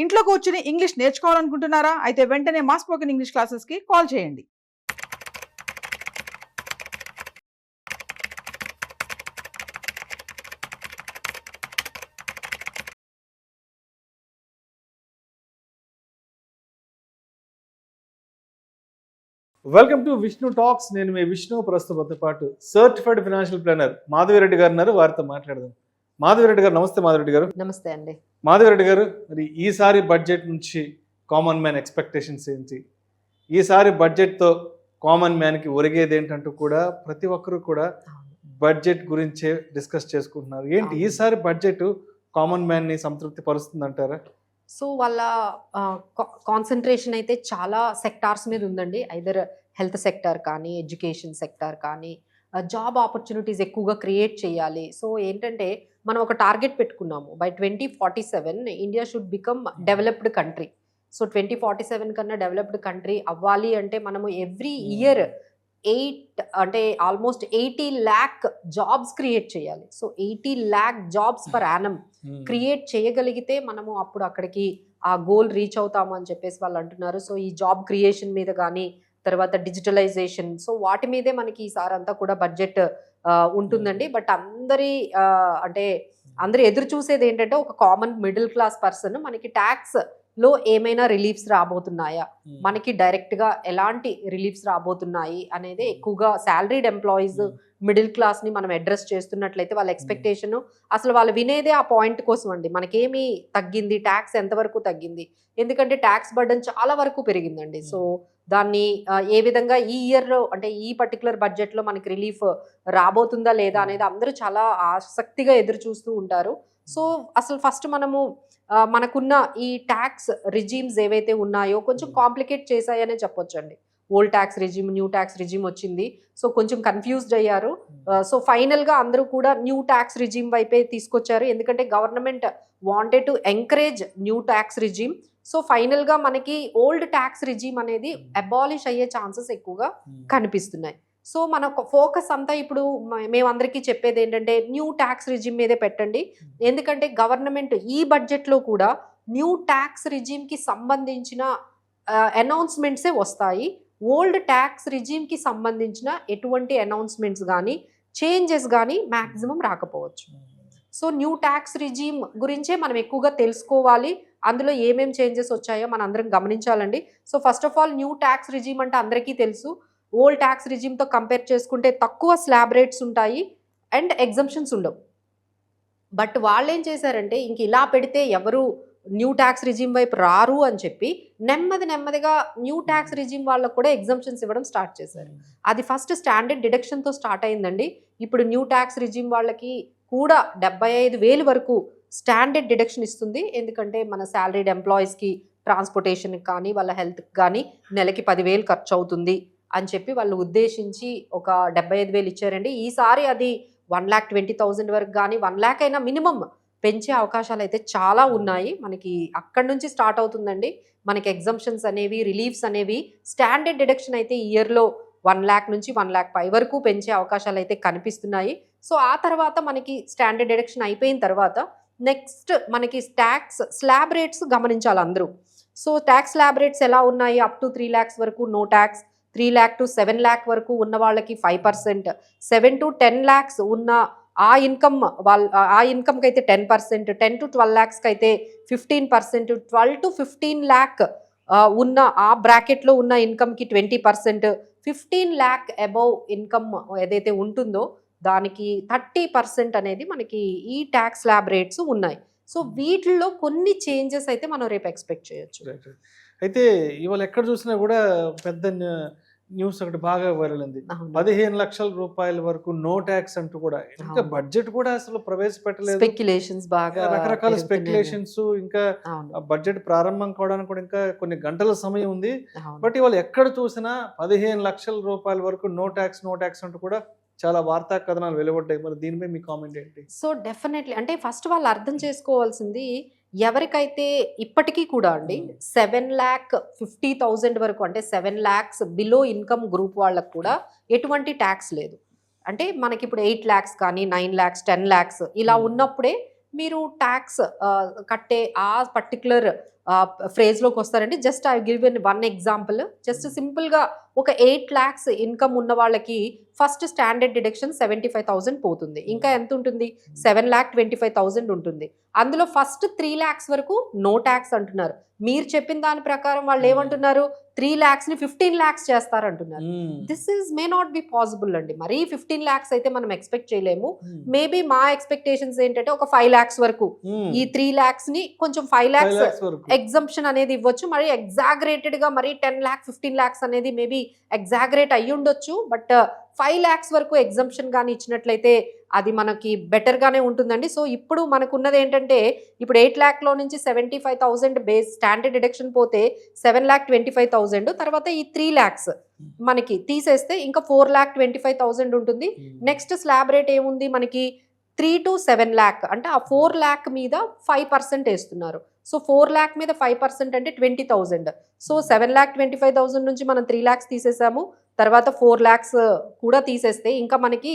ఇంట్లో కూర్చుని ఇంగ్లీష్ నేర్చుకోవాలనుకుంటున్నారా? అయితే వెంటనే మా స్పోకెన్ ఇంగ్లీష్ క్లాసెస్కి కాల్ చేయండి. Welcome to Vishnu talks. నేను మీ విష్ణు. ప్రస్తుతంతో పాటు సర్టిఫైడ్ ఫైనాన్షియల్ ప్లానర్ మాధవిరెడ్డి గారు ఉన్నారు. వారితో మాట్లాడదాం. మాధవిరెడ్డి గారు నమస్తే. మాధవిరెడ్డి గారు నమస్తే అండి. మాధవిరెడ్డి గారు, మరి ఈసారి బడ్జెట్ నుంచి కామన్ మ్యాన్ ఎక్స్పెక్టేషన్స్ ఏంటి? ఈసారి బడ్జెట్తో కామన్ మ్యాన్కి ఒరిగేది ఏంటంటూ కూడా ప్రతి ఒక్కరు కూడా బడ్జెట్ గురించే డిస్కస్ చేసుకుంటున్నారు. ఏంటి ఈసారి బడ్జెట్ కామన్ మ్యాన్ని సంతృప్తి పరుస్తుందంటారా? సో వాళ్ళ కాన్సన్ట్రేషన్ అయితే చాలా సెక్టార్స్ మీద ఉందండి. ఐదర్ హెల్త్ సెక్టార్ కానీ, ఎడ్యుకేషన్ సెక్టార్ కానీ, జాబ్ ఆపర్చునిటీస్ ఎక్కువగా క్రియేట్ చేయాలి. సో ఏంటంటే మనం ఒక టార్గెట్ పెట్టుకున్నాము, by 2047 India should become developed country. So 2047 కన్నా డెవలప్డ్ కంట్రీ అవ్వాలి అంటే మనము every year almost 80 lakh jobs create చేయాలి. So 80 lakh jobs per annum create చేయగలిగితే మనము అప్పుడు అక్కడికి ఆ గోల్ రీచ్ అవుతాము అని చెప్పేసి వాళ్ళు అంటున్నారు. సో ఈ జాబ్ క్రియేషన్ మీద కానీ, తర్వాత డిజిటలైజేషన్, సో వాటి మీదే మనకి ఈసారి అంతా కూడా బడ్జెట్ ఉంటుందండి. బట్ అందరూ ఎదురు చూసేది ఏంటంటే ఒక కామన్ మిడిల్ క్లాస్ పర్సన్ మనకి ట్యాక్స్ లో ఏమైనా రిలీఫ్స్ రాబోతున్నాయా, మనకి డైరెక్ట్ గా ఎలాంటి రిలీఫ్స్ రాబోతున్నాయి అనేది ఎక్కువగా సాలరీడ్ ఎంప్లాయీస్, మిడిల్ క్లాస్ ని మనం అడ్రస్ చేస్తున్నట్లయితే వాళ్ళ ఎక్స్పెక్టేషన్ అసలు వాళ్ళు వినేదే ఆ పాయింట్ కోసం అండి. మనకేమి తగ్గింది, ట్యాక్స్ ఎంతవరకు తగ్గింది, ఎందుకంటే ట్యాక్స్ బర్డన్ చాలా వరకు పెరిగిందండి. సో దాన్ని ఏ విధంగా ఈ ఇయర్లో అంటే ఈ పర్టికులర్ బడ్జెట్లో మనకి రిలీఫ్ రాబోతుందా లేదా అనేది అందరూ చాలా ఆసక్తిగా ఎదురు చూస్తూ ఉంటారు. సో అసలు ఫస్ట్ మనకున్న ఈ ట్యాక్స్ రిజీమ్స్ ఏవైతే ఉన్నాయో కొంచెం కాంప్లికేట్ చేశాయనే చెప్పొచ్చండి. Old tax regime, new tax regime వచ్చింది. సో కొంచెం కన్ఫ్యూజ్డ్ అయ్యారు. సో ఫైనల్గా అందరూ కూడా న్యూ ట్యాక్స్ రిజీమ్ వైపే తీసుకొచ్చారు, ఎందుకంటే government wanted to encourage new tax regime. So ఫైనల్గా మనకి ఓల్డ్ ట్యాక్స్ రిజీమ్ అనేది అబాలిష్ అయ్యే ఛాన్సెస్ ఎక్కువగా కనిపిస్తున్నాయి. సో మన ఫోకస్ అంతా ఇప్పుడు మేమందరికీ చెప్పేది ఏంటంటే న్యూ ట్యాక్స్ రిజీమ్ మీదే పెట్టండి, ఎందుకంటే గవర్నమెంట్ ఈ బడ్జెట్లో కూడా న్యూ ట్యాక్స్ రిజీమ్కి సంబంధించిన అనౌన్స్మెంట్సే వస్తాయి. ఓల్డ్ ట్యాక్స్ రిజీమ్కి సంబంధించిన ఎటువంటి అనౌన్స్మెంట్స్ కానీ, చేంజెస్ కానీ మ్యాక్సిమం రాకపోవచ్చు. సో న్యూ ట్యాక్స్ రిజీమ్ గురించే మనం ఎక్కువగా తెలుసుకోవాలి, అందులో ఏమేం చేంజెస్ వచ్చాయో మనం అందరం గమనించాలండి. So first of all new tax regime అంటే అందరికీ తెలుసు, ఓల్డ్ ట్యాక్స్ రిజీమ్తో కంపేర్ చేసుకుంటే తక్కువ స్లాబ్ రేట్స్ ఉంటాయి అండ్ ఎగ్జంప్షన్స్ ఉండవు. బట్ వాళ్ళు ఏం చేశారంటే ఇంక ఇలా పెడితే ఎవరు న్యూ ట్యాక్స్ రిజీమ్ వైపు రారు అని చెప్పి నెమ్మదిగా న్యూ ట్యాక్స్ రిజీమ్ వాళ్ళకు కూడా ఎగ్జంప్షన్స్ ఇవ్వడం స్టార్ట్ చేశారు. అది ఫస్ట్ స్టాండర్డ్ డిడక్షన్తో స్టార్ట్ అయిందండి. ఇప్పుడు న్యూ ట్యాక్స్ రిజీమ్ వాళ్ళకి కూడా 75,000 వరకు స్టాండర్డ్ డిడక్షన్ ఇస్తుంది, ఎందుకంటే మన సాలరీడ్ ఎంప్లాయీస్కి ట్రాన్స్పోర్టేషన్కి కానీ వాళ్ళ హెల్త్కి కానీ నెలకి 10,000 ఖర్చు అవుతుంది అని చెప్పి వాళ్ళు ఉద్దేశించి ఒక 75,000 ఇచ్చారండి. ఈసారి అది 1,20,000 వరకు కానీ 1 lakh అయినా మినిమం పెంచే అవకాశాలు అయితే చాలా ఉన్నాయి. మనకి అక్కడి నుంచి స్టార్ట్ అవుతుందండి మనకి ఎగ్జంప్షన్స్ అనేవి, రిలీఫ్స్ అనేవి. స్టాండర్డ్ డిడక్షన్ అయితే ఇయర్లో 1 lakh నుంచి 1,05,000 వరకు పెంచే అవకాశాలు అయితే కనిపిస్తున్నాయి. సో ఆ తర్వాత మనకి స్టాండర్డ్ డిడక్షన్ అయిపోయిన తర్వాత నెక్స్ట్ మనకి ట్యాక్స్ స్లాబ్ రేట్స్ గమనించాలి అందరూ. సో ట్యాక్స్ స్లాబ్ రేట్స్ ఎలా ఉన్నాయి, అప్ టు 3 lakhs వరకు no tax, 3 lakh to 7 lakh వరకు ఉన్న వాళ్ళకి 5%, 7 to 10 lakhs ఉన్న ఆ ఇన్కమ్కి అయితే 10%, 10 to 12 lakhsకి అయితే 15%, 12 to 15 lakh ఉన్న ఆ బ్రాకెట్లో ఉన్న ఇన్కమ్కి 20%, 15 lakh అబౌవ్ ఇన్కమ్ ఏదైతే ఉంటుందో దానికి 30% అనేది మనకి ఈ ట్యాక్స్ స్లాబ్ రేట్స్ ఉన్నాయి. సో వీటిల్లో కొన్ని చేంజెస్ అయితే మనం రేపు ఎక్స్పెక్ట్ చేయొచ్చు. అయితే ఇవాళ ఎక్కడ చూసినా కూడా పెద్ద న్యూస్ ఒకటి బాగా వైరల్ ఉంది, 15 లక్షల రూపాయల వరకు నో ట్యాక్స్ అంటూ కూడా. ఇంకా బడ్జెట్ కూడా అసలు ప్రవేశపెట్టలేదు, స్పెక్యులేషన్స్ బాగా, రకరకాల స్పెక్యులేషన్స్. ఇంకా బడ్జెట్ ప్రారంభం కావడానికి కూడా ఇంకా కొన్ని గంటల సమయం ఉంది. బట్ ఇవాళ ఎక్కడ చూసినా 15 లక్షల రూపాయల వరకు నో ట్యాక్స్ అంటూ కూడా చాలా వార్తా కథనాలు వెలువడ్డాయి. మరి దీనిపై మీ కామెంట్ ఏంటి? సో డెఫినెట్లీ అంటే ఫస్ట్ వాళ్ళు అర్థం చేసుకోవాల్సింది, ఎవరికైతే ఇప్పటికీ కూడా అండి 7,50,000 వరకు అంటే 7 lakhs బిలో ఇన్కమ్ గ్రూప్ వాళ్ళకు కూడా ఎటువంటి ట్యాక్స్ లేదు. అంటే మనకి ఇప్పుడు 8 lakhs కానీ 9 lakhs 10 lakhs ఇలా ఉన్నప్పుడే మీరు ట్యాక్స్ కట్టే ఆ పర్టికులర్ ఫ్రేజ్లోకి వస్తారండి. Just I give one example. Just సింపుల్గా ఒక 8 lakhs ఇన్కమ్ ఉన్న వాళ్ళకి ఫస్ట్ స్టాండర్డ్ డిడక్షన్ 75,000 పోతుంది. ఇంకా ఎంత ఉంటుంది? 7,25,000 ఉంటుంది. అందులో ఫస్ట్ 3 lakhs వరకు నో ట్యాక్స్ అంటున్నారు. మీరు చెప్పిన దాని ప్రకారం వాళ్ళు ఏమంటున్నారు? 3 lakhs ని 15 lakhs చేస్తారంటున్నారు. This is may not be possible అండి. మరీ 15 lakhs అయితే మనం ఎక్స్పెక్ట్ చేయలేము. మేబీ మా ఎక్స్పెక్టేషన్స్ ఏంటంటే ఒక 5 lakhs వరకు ఈ 3 lakhs ని కొంచెం 5 lakhs ఎగ్జంప్షన్ అనేది ఇవ్వచ్చు. మరి ఎగ్జాగరేటెడ్ గా మరి 10 lakhs 15 lakhs అనేది మేబీ ఎగ్జాగరేట్ అయ్యి ఉండొచ్చు. బట్ 5 lakhs వరకు ఎగ్జంప్షన్ కానీ ఇచ్చినట్లయితే అది మనకి బెటర్ గానే ఉంటుందండి. సో ఇప్పుడు మనకున్నది ఏంటంటే ఇప్పుడు 8 lakh లో నుంచి 75,000 బేస్ స్టాండర్డ్ డిడక్షన్ పోతే 7,25,000 తర్వాత ఈ 3 lakhs మనకి తీసేస్తే ఇంకా 4,25,000 ఉంటుంది. నెక్స్ట్ స్లాబ్ రేట్ ఏముంది మనకి 3 to 7 lakh అంటే ఆ 4 lakh మీద 5% వేస్తున్నారు. సో 4 lakh మీద 5% అంటే 20,000. సో 7,25,000 నుంచి మనం 3 lakhs తీసేసాము. తర్వాత 4 lakhs కూడా తీసేస్తే ఇంకా మనకి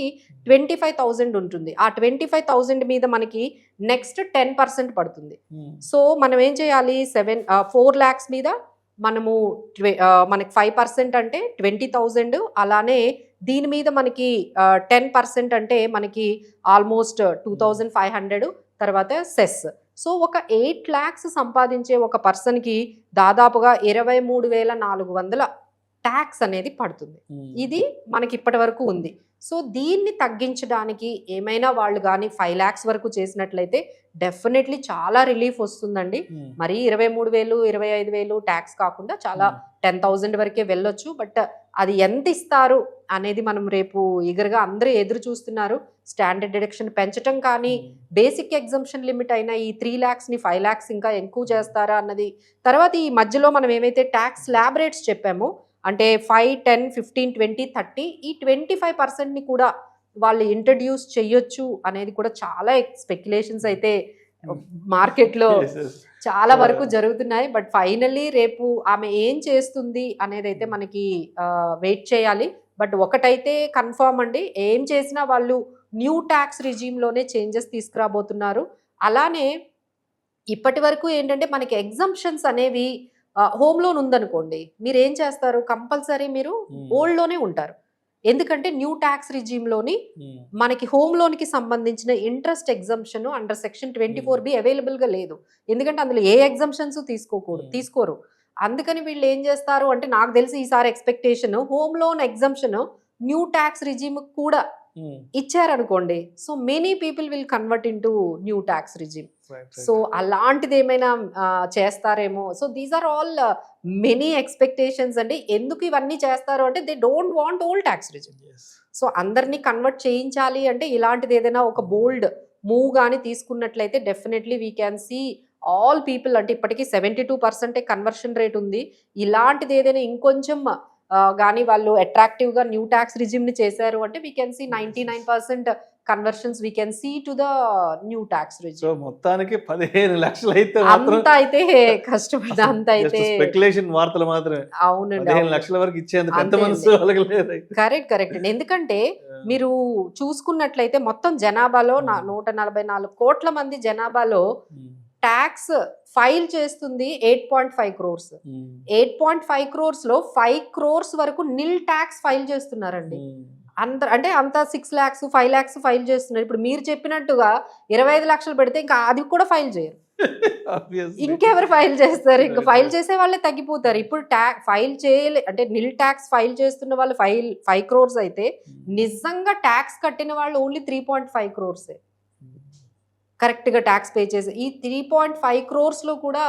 25,000 ఉంటుంది. ఆ 25,000 మీద మనకి నెక్స్ట్ 10% పడుతుంది. సో మనం ఏం చేయాలి? 4 lakhs మీద మనము మనకి 5% అంటే 20,000. అలానే దీని మీద మనకి 10% అంటే మనకి ఆల్మోస్ట్ 2,500. తర్వాత సెస్. సో ఒక 8 lakhs సంపాదించే ఒక పర్సన్కి దాదాపుగా 23,400 ట్యాక్స్ అనేది పడుతుంది. ఇది మనకి ఇప్పటి వరకు ఉంది. సో దీన్ని తగ్గించడానికి ఏమైనా వాళ్ళు కానీ 5 lakhs వరకు చేసినట్లయితే డెఫినెట్లీ చాలా రిలీఫ్ వస్తుందండి. మరి 23,000 25,000 ట్యాక్స్ కాకుండా చాలా 10,000 వరకే వెళ్ళొచ్చు. బట్ అది ఎంత ఇస్తారు అనేది మనం రేపు ఈగర్గా అందరూ ఎదురు చూస్తున్నారు. స్టాండర్డ్ డిడక్షన్ పెంచటం కానీ బేసిక్ ఎగ్జంప్షన్ లిమిట్ అయినా ఈ 3 lakhs ని 5 lakhs ఇంకా ఎక్కువ చేస్తారా అన్నది. తర్వాత ఈ మధ్యలో మనం ఏమైతే ట్యాక్స్ స్లాబ్ రేట్స్ చెప్పామో అంటే 5, 10, 15, 20, 30 ఈ 25%ని కూడా వాళ్ళు ఇంట్రడ్యూస్ చేయొచ్చు అనేది కూడా చాలా స్పెక్యులేషన్స్ అయితే మార్కెట్లో చాలా వరకు జరుగుతున్నాయి. బట్ ఫైనల్లీ రేపు ఆమె ఏం చేస్తుంది అనేది అయితే మనకి వెయిట్ చేయాలి. బట్ ఒకటైతే కన్ఫర్మ్ అండి, ఏం చేసినా వాళ్ళు న్యూ ట్యాక్స్ రిజీమ్లోనే చేంజెస్ తీసుకురాబోతున్నారు. అలానే ఇప్పటి వరకు ఏంటంటే మనకి ఎగ్జంప్షన్స్ అనేవి హోమ్ లోన్ ఉందనుకోండి, మీరు ఏం చేస్తారు? కంపల్సరీ మీరు ఓల్డ్ లోనే ఉంటారు. ఎందుకంటే న్యూ ట్యాక్స్ రిజీమ్లోని మనకి హోమ్ లోన్కి సంబంధించిన interest exemption under section 24B అవైలబుల్గా లేదు. ఎందుకంటే అందులో ఏ ఎగ్జంప్షన్స్ తీసుకోరు. అందుకని వీళ్ళు ఏం చేస్తారు అంటే నాకు తెలిసి ఈసారి expectation home loan exemption new tax regime కూడా ఇచ్చారనుకోండి. So many people will convert into new tax regime. So అలాంటిది ఏమైనా చేస్తారేమో. So these are all many expectations అండి. ఎందుకు ఇవన్నీ చేస్తారు అంటే they don't want old tax regime. So అందరినీ కన్వర్ట్ చేయించాలి అంటే ఇలాంటిది ఏదైనా ఒక బోల్డ్ మూవ్ కానీ తీసుకున్నట్లయితే definitely we can see all people అంటే ఇప్పటికీ 72% కన్వర్షన్ రేట్ ఉంది. ఇలాంటిది ఏదైనా ఇంకొంచెం కానీ వాళ్ళు అట్రాక్టివ్గా న్యూ ట్యాక్స్ రిజిమ్ని చేశారు అంటే we can see 99% conversions we can see to the new tax regime. So మొత్తానికి 15 లక్షలు అయితే అంత అయితే కష్టపడి అంత అయితే స్పెక్యులేషన్ వార్తలు మాత్రమే. అవునండి, 15 లక్షల వరకు ఇచ్చేందుకు ఎంత మనసు లేదు. కరెక్ట్ అండి. ఎందుకంటే మీరు చూసుకున్నట్లయితే మొత్తం జనాభాలో 144 కోట్ల మంది జనాభాలో ట్యాక్స్ ఫైల్ చేస్తుంది 8.5 crores. 8.5 crores లో 5 crores వరకు నిల్ ట్యాక్స్ ఫైల్ చేస్తున్నారండి. అంత 6 lakhs 5 lakhs ఫైల్ చేస్తున్నారు. ఇప్పుడు మీరు చెప్పినట్టుగా 25 లక్షలు పెడితే ఇంకా అది కూడా ఫైల్ చేయరు. ఇంకెవరు ఫైల్ చేస్తారు? ఇంకా ఫైల్ చేసే వాళ్ళే తగ్గిపోతారు. ఇప్పుడు ఫైల్ చేయలే అంటే నిల్ ట్యాక్స్ ఫైల్ చేస్తున్న వాళ్ళు 5 crores అయితే నిజంగా ట్యాక్స్ కట్టిన వాళ్ళు ఓన్లీ 3.5 crores కరెక్ట్గా ట్యాక్స్ పే చేసి. ఈ 3.5 crores లో కూడా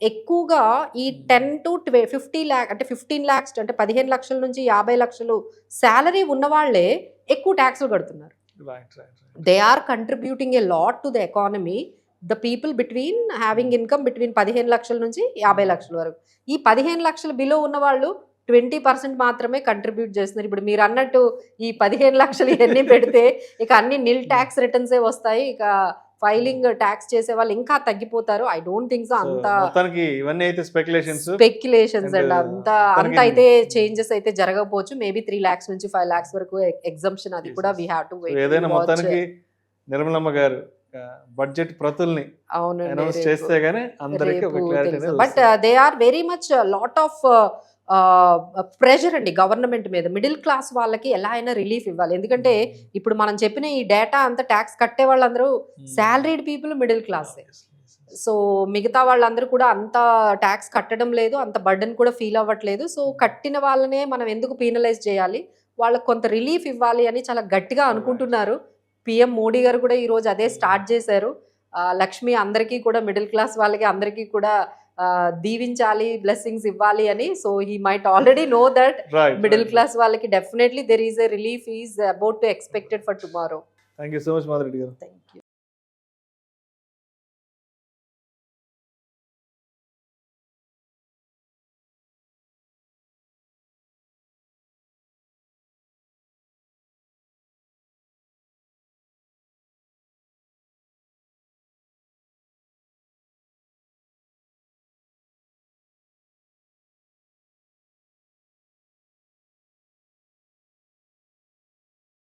ఎక్కువగా ఈ 10 to 50 lakh అంటే 15 lakhs అంటే 15 లక్షల నుంచి 50 లక్షలు శాలరీ ఉన్న వాళ్ళే ఎక్కువ ట్యాక్స్లు కడుతున్నారు. They are contributing a lot to the economy. The people between having income between 15 లక్షల నుంచి 50 లక్షల వరకు. ఈ 15 లక్షలు బిలో ఉన్న వాళ్ళు 20% మాత్రమే కంట్రిబ్యూట్ చేస్తున్నారు. ఇప్పుడు మీరు అన్నట్టు ఈ 15 లక్షలు ఇవన్నీ పెడితే ఇక అన్ని నిల్ ట్యాక్స్ రిటర్న్సే వస్తాయి. ఇక ఫైలింగ్ ట్యాక్స్ చేసే వాళ్ళు ఇంకా తగ్గిపోతారు. I don't think so. అంత ఇవన్నీ అయితే స్పెక్యులేషన్స్ అండ్ అంత అయితే చేంజెస్ అయితే జరగకపోవచ్చు. మేబీ 3 lakhs నుంచి 5 lakhs వరకు ఎగ్జంప్షన్ అది కూడా వీ హావ్ టు వెయిట్. ఏదైనా మొత్తానికి నిర్మలమ్మ గారు బడ్జెట్ ప్రతుల్ని అవునండి అనౌన్స్ రేపు. చేస్తే గానీ అందరికీ ఒక క్లారిటీ అనేది but they are very much lot of pressure అండి గవర్నమెంట్ మీద. మిడిల్ క్లాస్ వాళ్ళకి ఎలా అయినా రిలీఫ్ ఇవ్వాలి, ఎందుకంటే ఇప్పుడు మనం చెప్పిన ఈ డేటా అంతా ట్యాక్స్ కట్టే వాళ్ళందరూ salaried people middle class. So మిగతా వాళ్ళందరూ కూడా అంత ట్యాక్స్ కట్టడం లేదు, అంత బర్డెన్ కూడా ఫీల్ అవ్వట్లేదు. సో కట్టిన వాళ్ళనే మనం ఎందుకు పీనలైజ్ చేయాలి, వాళ్ళకి కొంత రిలీఫ్ ఇవ్వాలి అని చాలా గట్టిగా అనుకుంటున్నారు. పిఎం మోడీ గారు కూడా ఈరోజు అదే స్టార్ట్ చేశారు. లక్ష్మి అందరికీ కూడా మిడిల్ క్లాస్ వాళ్ళకి అందరికీ కూడా దీవించాలి, బ్లెస్సింగ్స్ ఇవ్వాలి అని. So he might already know that middle class వాళ్ళకి definitely there is a relief is about to expected for tomorrow. Thank you so much Madhureddy గారు. Thank you.